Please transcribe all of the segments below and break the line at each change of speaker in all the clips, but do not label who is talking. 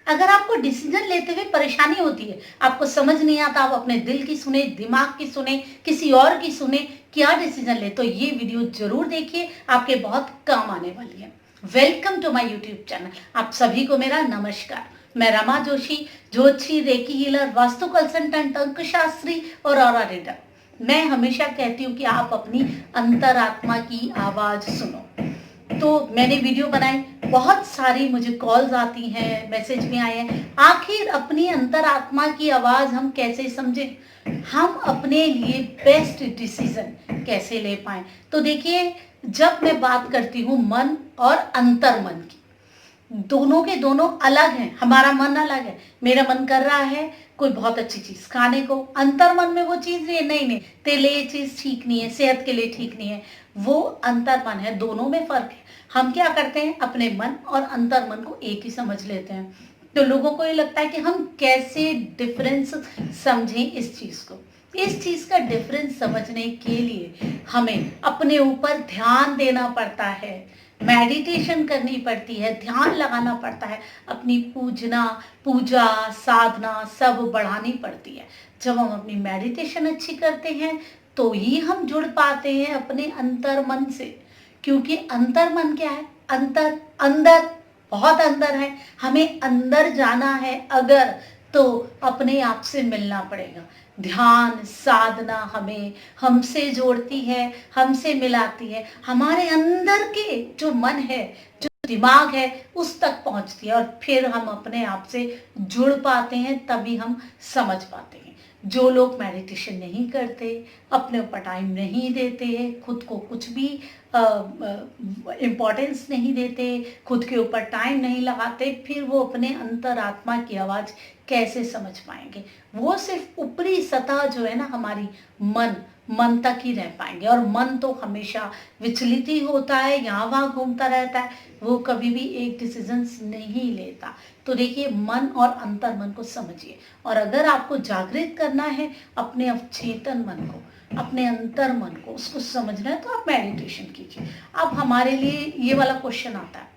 अगर आपको डिसीजन लेते हुए परेशानी होती है, आपको समझ नहीं आता, आप अपने दिल की सुने, दिमाग की सुने, किसी और की सुने, क्या डिसीजन ले, तो ये वीडियो जरूर देखिए, आपके बहुत काम आने वाली है। Welcome to my YouTube channel. आप सभी को मेरा नमस्कार। मैं रमा जोशी, ज्योतिषी, रेकी हीलर, वास्तु कंसल्टेंट, अंक शास्त्री और ऑरा रीडर। मैं हमेशा कहती हूँ कि आप अपनी अंतरात्मा की आवाज सुनो। तो मैंने वीडियो बनाई, बहुत सारी मुझे कॉल्स आती हैं, मैसेज भी आए हैं। आखिर अपनी अंतरात्मा की आवाज हम कैसे समझें, हम अपने लिए बेस्ट डिसीजन कैसे ले पाए। तो देखिए, जब मैं बात करती हूँ मन और अंतर मन की, दोनों के दोनों अलग हैं। हमारा मन अलग है, मेरा मन कर रहा है कोई बहुत अच्छी चीज खाने को, अंतर मन में वो चीज नहीं, तेरे लिए ये चीज ठीक नहीं है, सेहत के लिए ठीक नहीं है, वो अंतर मन है। दोनों में फर्क है। हम क्या करते हैं, अपने मन और अंतर मन को एक ही समझ लेते हैं। तो लोगों को ये लगता है कि हम कैसे डिफरेंस समझें इस चीज को। इस चीज का डिफरेंस समझने के लिए हमें अपने ऊपर ध्यान देना पड़ता है, मेडिटेशन करनी पड़ती है, ध्यान लगाना पड़ता है, अपनी पूजा साधना सब बढ़ानी पड़ती है। जब हम अपनी मेडिटेशन अच्छी करते हैं तो ही हम जुड़ पाते हैं अपने अंतर मन से। क्योंकि अंतर मन क्या है, अंतर अंदर, बहुत अंदर है। हमें अंदर जाना है अगर, तो अपने आप से मिलना पड़ेगा। ध्यान साधना हमें हमसे जोड़ती है, हमसे मिलाती है, हमारे अंदर के जो मन है, जो दिमाग है, उस तक पहुंचती है, और फिर हम अपने आप से जुड़ पाते हैं, तभी हम समझ पाते हैं। जो लोग मेडिटेशन नहीं करते, अपने ऊपर टाइम नहीं देते, खुद को कुछ भी इम्पोर्टेंस नहीं देते, खुद के ऊपर टाइम नहीं लगाते, फिर वो अपने अंतरात्मा की आवाज़ कैसे समझ पाएंगे। वो सिर्फ ऊपरी सतह जो है ना हमारी, मन तक ही रह पाएंगे। और मन तो हमेशा विचलित ही होता है, यहाँ वहाँ घूमता रहता है, वो कभी भी एक डिसीजन नहीं लेता। तो देखिए, मन और अंतर मन को समझिए। और अगर आपको जागृत करना है अपने अवचेतन मन को, अपने अंतर मन को, उसको समझना है, तो आप मेडिटेशन कीजिए। अब हमारे लिए ये वाला क्वेश्चन आता है,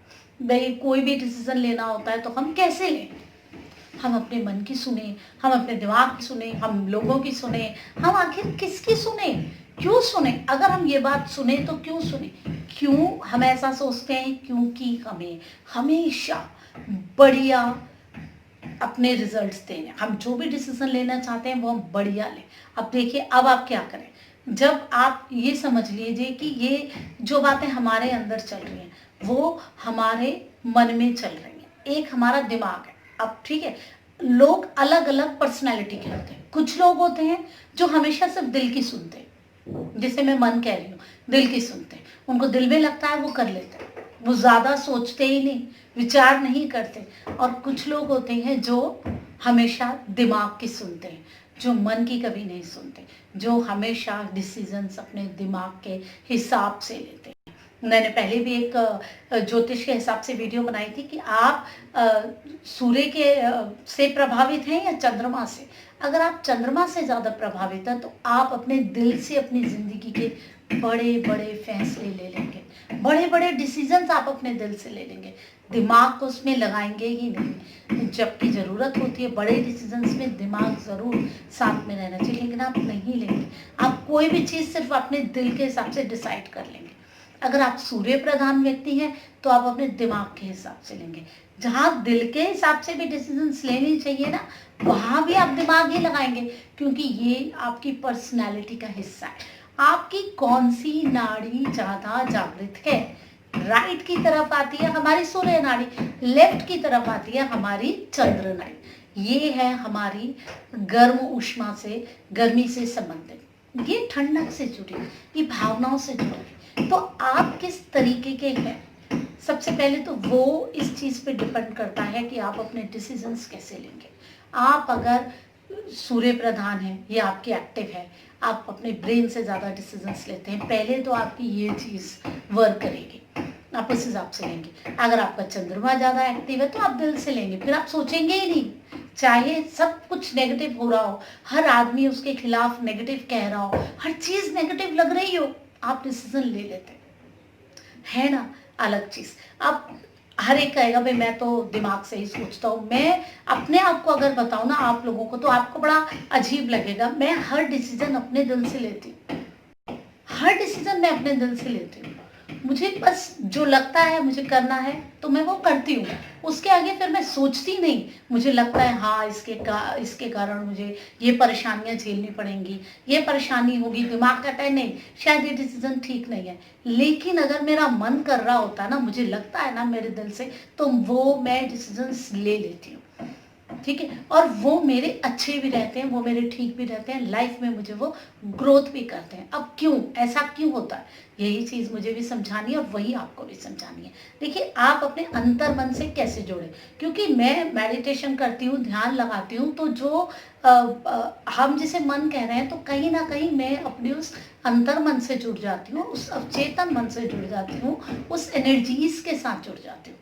भाई कोई भी डिसीजन लेना होता है तो हम कैसे लें। हम अपने मन की सुने, हम अपने दिमाग की सुने, हम लोगों की सुने, हम आखिर किसकी सुने, क्यों सुने। अगर हम ये बात सुने तो क्यों सुने, क्यों हम ऐसा सोचते हैं, क्योंकि हमें हमेशा बढ़िया अपने रिजल्ट्स देने, हम जो भी डिसीजन लेना चाहते हैं वो हम बढ़िया लें। अब देखिए, अब आप क्या करें, जब आप ये समझ लीजिए कि ये जो बातें हमारे अंदर चल रही हैं वो हमारे मन में चल रही हैं, एक हमारा दिमाग है। अब ठीक है, लोग अलग अलग पर्सनैलिटी के होते हैं। कुछ लोग होते हैं जो हमेशा सिर्फ दिल की सुनते हैं, जिसे मैं मन कह रही हूँ, दिल की सुनते हैं, उनको दिल में लगता है वो कर लेते हैं, वो ज्यादा सोचते ही नहीं, विचार नहीं करते। और कुछ लोग होते हैं जो हमेशा दिमाग की सुनते हैं, जो मन की कभी नहीं सुनते, जो हमेशा डिसीजंस अपने दिमाग के हिसाब से लेते हैं। मैंने पहले भी एक ज्योतिष के हिसाब से वीडियो बनाई थी कि आप सूर्य के से प्रभावित हैं या चंद्रमा से। अगर आप चंद्रमा से ज़्यादा प्रभावित हैं तो आप अपने दिल से अपनी ज़िंदगी के बड़े बड़े फैसले ले लेंगे, बड़े बड़े डिसीजंस आप अपने दिल से ले लेंगे, दिमाग को उसमें लगाएंगे ही नहीं। जबकि ज़रूरत होती है बड़े डिसीजंस में दिमाग ज़रूर साथ में रहना चाहिए, लेकिन आप नहीं लेंगे। आप कोई भी चीज़ सिर्फ अपने दिल के हिसाब से डिसाइड कर लेंगे। अगर आप सूर्य प्रधान व्यक्ति हैं तो आप अपने दिमाग के हिसाब से लेंगे। जहाँ दिल के हिसाब से भी डिसीजंस लेनी चाहिए ना, वहाँ भी आप दिमाग ही लगाएंगे, क्योंकि ये आपकी पर्सनैलिटी का हिस्सा है। आपकी कौन सी नाड़ी ज़्यादा जागृत है, राइट की तरफ आती है हमारी सूर्य नाड़ी, लेफ्ट की तरफ आती है हमारी चंद्र नाड़ी। ये है हमारी गर्म ऊष्मा से, गर्मी से संबंधित, ये ठंडक से जुड़ी, ये भावनाओं से जुड़ी। तो आप किस तरीके के हैं, सबसे पहले तो वो इस चीज़ पे डिपेंड करता है कि आप अपने डिसीजंस कैसे लेंगे। आप अगर सूर्य प्रधान है, ये आपकी एक्टिव है, आप अपने ब्रेन से ज़्यादा डिसीजंस लेते हैं, पहले तो आपकी ये चीज़ वर्क करेगी, आप उस हिसाब से लेंगे। अगर आपका चंद्रमा ज़्यादा एक्टिव है तो आप दिल से लेंगे, फिर आप सोचेंगे ही नहीं, चाहे सब कुछ नेगेटिव हो रहा हो, हर आदमी उसके खिलाफ नेगेटिव कह रहा हो, हर चीज़ नेगेटिव लग रही हो, आप डिसीजन ले लेते हैं, है ना। अलग चीज़, अब हर एक कहेगा भाई मैं तो दिमाग से ही सोचता हूँ। मैं अपने आप को अगर बताऊँ ना आप लोगों को, तो आपको बड़ा अजीब लगेगा। मैं हर डिसीजन अपने दिल से लेती हूँ, हर डिसीजन मैं अपने दिल से लेती हूँ। मुझे बस जो लगता है मुझे करना है तो मैं वो करती हूँ, उसके आगे फिर मैं सोचती नहीं। मुझे लगता है हाँ इसके कारण मुझे ये परेशानियां झेलनी पड़ेंगी, ये परेशानी होगी, दिमाग कहता है नहीं शायद ये डिसीजन ठीक नहीं है। लेकिन अगर मेरा मन कर रहा होता है ना, मुझे लगता है ना मेरे दिल से, तो वो मैं डिसीजन ले लेती हूँ। ठीक है, और वो मेरे अच्छे भी रहते हैं, वो मेरे ठीक भी रहते हैं, लाइफ में मुझे वो ग्रोथ भी करते हैं। अब क्यों ऐसा क्यों होता है, यही चीज मुझे भी समझानी है और वही आपको भी समझानी है। देखिए आप अपने अंतर मन से कैसे जोड़े, क्योंकि मैं मेडिटेशन करती हूँ, ध्यान लगाती हूँ, तो जो हम जिसे मन कह रहे हैं, तो कहीं ना कहीं मैं अपने उस अंतर मन से जुड़ जाती हूँ, उस अवचेतन मन से जुड़ जाती हूँ, उस एनर्जीज के साथ जुड़ जाती हूँ।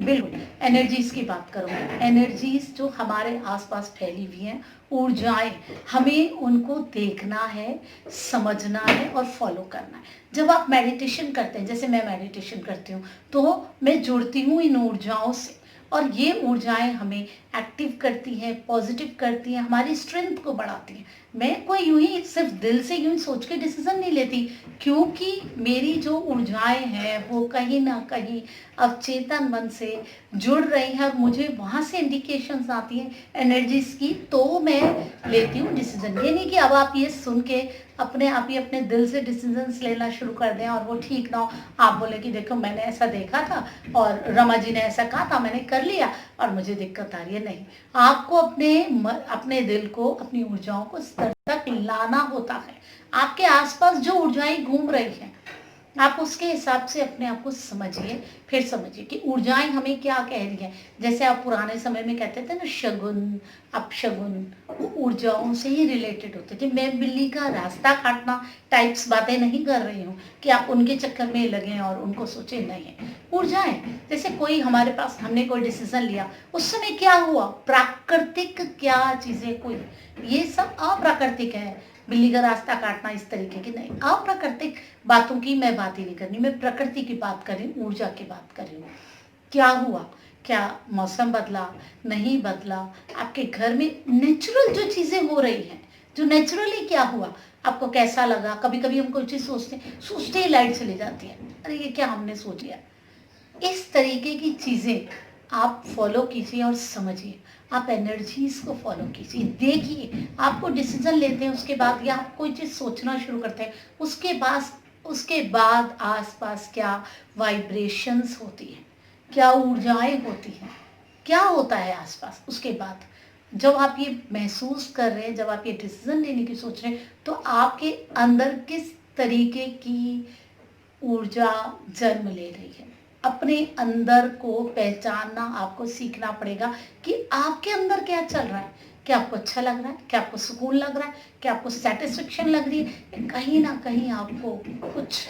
बिल्कुल, एनर्जीज की बात करूँ, एनर्जीज जो हमारे आसपास फैली हुई हैं, ऊर्जाएं, हमें उनको देखना है, समझना है और फॉलो करना है। जब आप मेडिटेशन करते हैं, जैसे मैं मेडिटेशन करती हूँ, तो मैं जुड़ती हूँ इन ऊर्जाओं से, और ये ऊर्जाएं हमें एक्टिव करती हैं, पॉजिटिव करती हैं, हमारी स्ट्रेंथ को बढ़ाती हैं। मैं कोई यूं ही सिर्फ दिल से यूं ही सोच के डिसीजन नहीं लेती, क्योंकि मेरी जो ऊर्जाएं हैं वो कहीं ना कहीं अवचेतन मन से जुड़ रही हैं, और मुझे वहां से इंडिकेशंस आती हैं एनर्जीज की, तो मैं लेती हूँ डिसीजन। ये नहीं कि अब आप ये सुन के अपने आप ही अपने दिल से डिसीजंस लेना शुरू कर दें और वो ठीक ना हो, आप बोले कि देखो मैंने ऐसा देखा था और रमा जी ने ऐसा कहा था, मैंने कर लिया और मुझे दिक्कत आ रही है। नहीं, आपको अपने दिल को, अपनी ऊर्जाओं को स्तर तक लाना होता है। आपके आसपास जो ऊर्जाएं घूम रही हैं, आप उसके हिसाब से अपने आप को समझिए, फिर समझिए कि ऊर्जाएं हमें क्या कह रही हैं। जैसे आप पुराने समय में कहते थे ना शगुन अपशगुन, वो ऊर्जाओं से ही रिलेटेड होते थे। मैं बिल्ली का रास्ता काटना टाइप्स बातें नहीं कर रही हूँ कि आप उनके चक्कर में लगे और उनको सोचे, नहीं। ऊर्जाएं, जैसे कोई हमारे पास, हमने कोई डिसीजन लिया, उस समय क्या हुआ, प्राकृतिक क्या चीजें कोई, ये सब अप्राकृतिक है। बिल्ली का रास्ता काटना इस तरीके की नहीं, अप्राकृतिक बातों की मैं बात ही नहीं करनी, मैं प्रकृति की बात कर रही हूँ, ऊर्जा की बात कर रही हूँ। क्या हुआ, क्या मौसम बदला, नहीं बदला, आपके घर में नेचुरल जो चीजें हो रही हैं, जो नेचुरली क्या हुआ, आपको कैसा लगा। कभी कभी हम कोई चीज सोचते ही लाइट चली जाती है, अरे ये क्या हमने सोच लिया। इस तरीके की चीजें आप फॉलो कीजिए और समझिए, आप एनर्जीज को फॉलो कीजिए, देखिए आपको डिसीजन लेते हैं उसके बाद, या आप कोई चीज सोचना शुरू करते हैं उसके बाद आसपास क्या वाइब्रेशंस होती हैं, क्या ऊर्जाएं होती हैं, क्या होता है आसपास। उसके बाद जब आप ये महसूस कर रहे हैं, जब आप ये डिसीजन लेने की सोच रहे हैं, तो आपके अंदर किस तरीके की ऊर्जा जन्म ले रही है। अपने अंदर को पहचानना आपको सीखना पड़ेगा कि आपके अंदर क्या चल रहा है। क्या आपको अच्छा लग रहा है, क्या आपको सुकून लग रहा है, क्या आपको सेटिस्फेक्शन लग रही है, कहीं ना कहीं आपको कुछ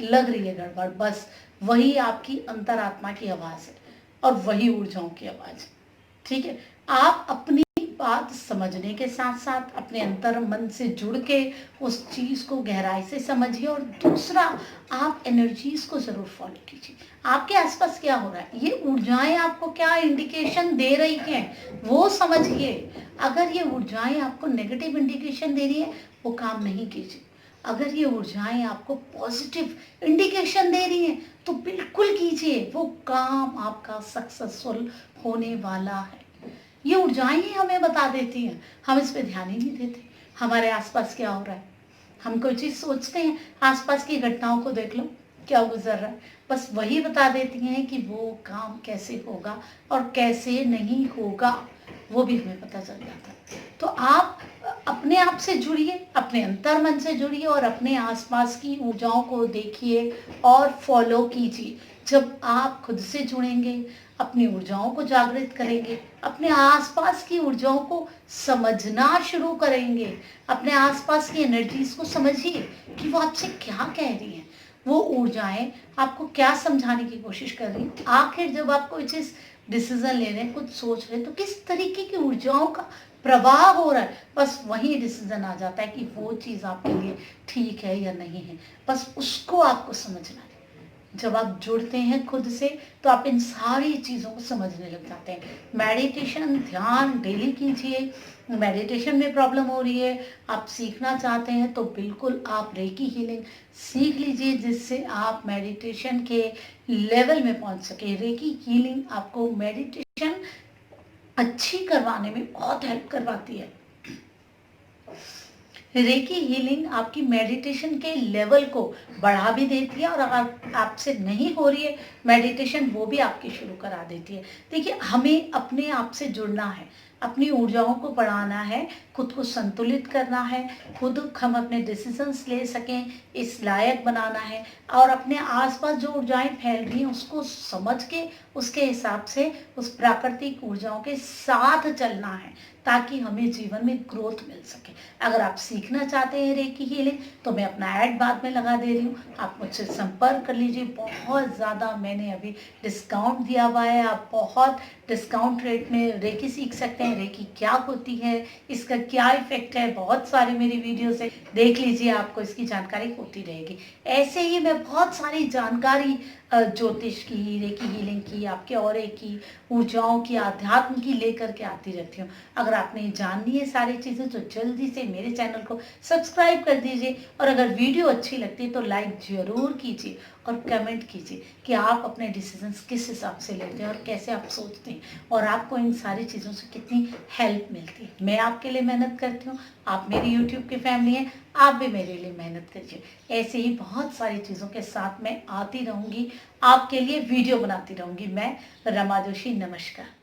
लग रही है गड़बड़। बस वही आपकी अंतरात्मा की आवाज है और वही ऊर्जाओं की आवाज है। ठीक है, आप अपनी बात समझने के साथ साथ अपने अंतर मन से जुड़ के उस चीज को गहराई से समझिए, और दूसरा आप एनर्जीज को जरूर फॉलो कीजिए। आपके आसपास क्या हो रहा है, ये ऊर्जाएं आपको क्या इंडिकेशन दे रही हैं, वो समझिए। अगर ये ऊर्जाएं आपको नेगेटिव इंडिकेशन दे रही है, वो काम नहीं कीजिए। अगर ये ऊर्जाएं आपको पॉजिटिव इंडिकेशन दे रही हैं, तो बिल्कुल कीजिए, वो काम आपका सक्सेसफुल होने वाला है। ये ऊर्जाएं ही हमें बता देती हैं, हम इस पे ध्यान ही नहीं देते हमारे आसपास क्या हो रहा है। हम कोई चीज सोचते हैं, आसपास की घटनाओं को देख लो क्या गुजर रहा है, बस वही बता देती हैं कि वो काम कैसे होगा और कैसे नहीं होगा, वो भी हमें पता चल जाता है। तो आप अपने आप से जुड़िए, अपने अंतर मन से जुड़िए और अपने आसपास की ऊर्जाओं को देखिए और फॉलो कीजिए। जब आप खुद से जुड़ेंगे, अपनी ऊर्जाओं को जागृत करेंगे, अपने आसपास की ऊर्जाओं को समझना शुरू करेंगे, अपने आसपास की एनर्जीज को समझिए कि वो आपसे क्या कह रही हैं, वो ऊर्जाएं आपको क्या समझाने की कोशिश कर रही हैं। आखिर जब आप कोई चीज डिसीजन ले रहे हैं, कुछ सोच रहे हैं, तो किस तरीके की ऊर्जाओं का प्रवाह हो रहा है, बस वही डिसीजन आ जाता है कि वो चीज आपके लिए ठीक है या नहीं है। बस उसको आपको समझना है, जब आप जुड़ते हैं खुद से तो आप इन सारी चीज़ों को समझने लग जाते हैं। मेडिटेशन, ध्यान डेली कीजिए। मेडिटेशन में प्रॉब्लम हो रही है, आप सीखना चाहते हैं तो बिल्कुल आप रेकी हीलिंग सीख लीजिए, जिससे आप मेडिटेशन के लेवल में पहुंच सके। रेकी हीलिंग आपको मेडिटेशन अच्छी करवाने में बहुत हेल्प करवाती है। रेकी हीलिंग आपकी मेडिटेशन के लेवल को बढ़ा भी देती है, और अगर आपसे नहीं हो रही है मेडिटेशन, वो भी आपकी शुरू करा देती है। देखिए, हमें अपने आप से जुड़ना है, अपनी ऊर्जाओं को बढ़ाना है, खुद को संतुलित करना है, खुद हम अपने डिसीजंस ले सकें इस लायक बनाना है, और अपने आसपास जो ऊर्जाएं फैल रही हैं उसको समझ के उसके हिसाब से उस प्राकृतिक ऊर्जाओं के साथ चलना है, ताकि हमें जीवन में ग्रोथ मिल सके। अगर आप सीखना चाहते हैं रेकी हीलिंग तो मैं अपना ऐड बाद में लगा दे रही हूँ, आप मुझसे संपर्क कर लीजिए। बहुत ज़्यादा मैंने अभी डिस्काउंट दिया हुआ है, आप बहुत डिस्काउंट रेट में रेकी सीख सकते हैं। रेकी क्या होती है, इसका क्या इफेक्ट है, बहुत सारी मेरी वीडियोस है, देख लीजिए, आपको इसकी जानकारी होती रहेगी। ऐसे ही मैं बहुत सारी जानकारी ज्योतिष की, रेकी हीलिंग की, आपके ऑरे की, ऊर्जाओं की, आध्यात्म की लेकर के आती रहती हूँ। अगर आपने जाननी है सारी चीज़ें तो जल्दी से मेरे चैनल को सब्सक्राइब कर दीजिए, और अगर वीडियो अच्छी लगती है तो लाइक ज़रूर कीजिए और कमेंट कीजिए कि आप अपने डिसीजंस किस हिसाब से लेते हैं और कैसे आप सोचते हैं, और आपको इन सारी चीज़ों से कितनी हेल्प मिलती है। मैं आपके लिए मेहनत करती हूँ, आप मेरी यूट्यूब की फैमिली हैं, आप भी मेरे लिए मेहनत कीजिए। ऐसे ही बहुत सारी चीज़ों के साथ मैं आती रहूँगी, आपके लिए वीडियो बनाती रहूँगी। मैं रमा जोशी, नमस्कार।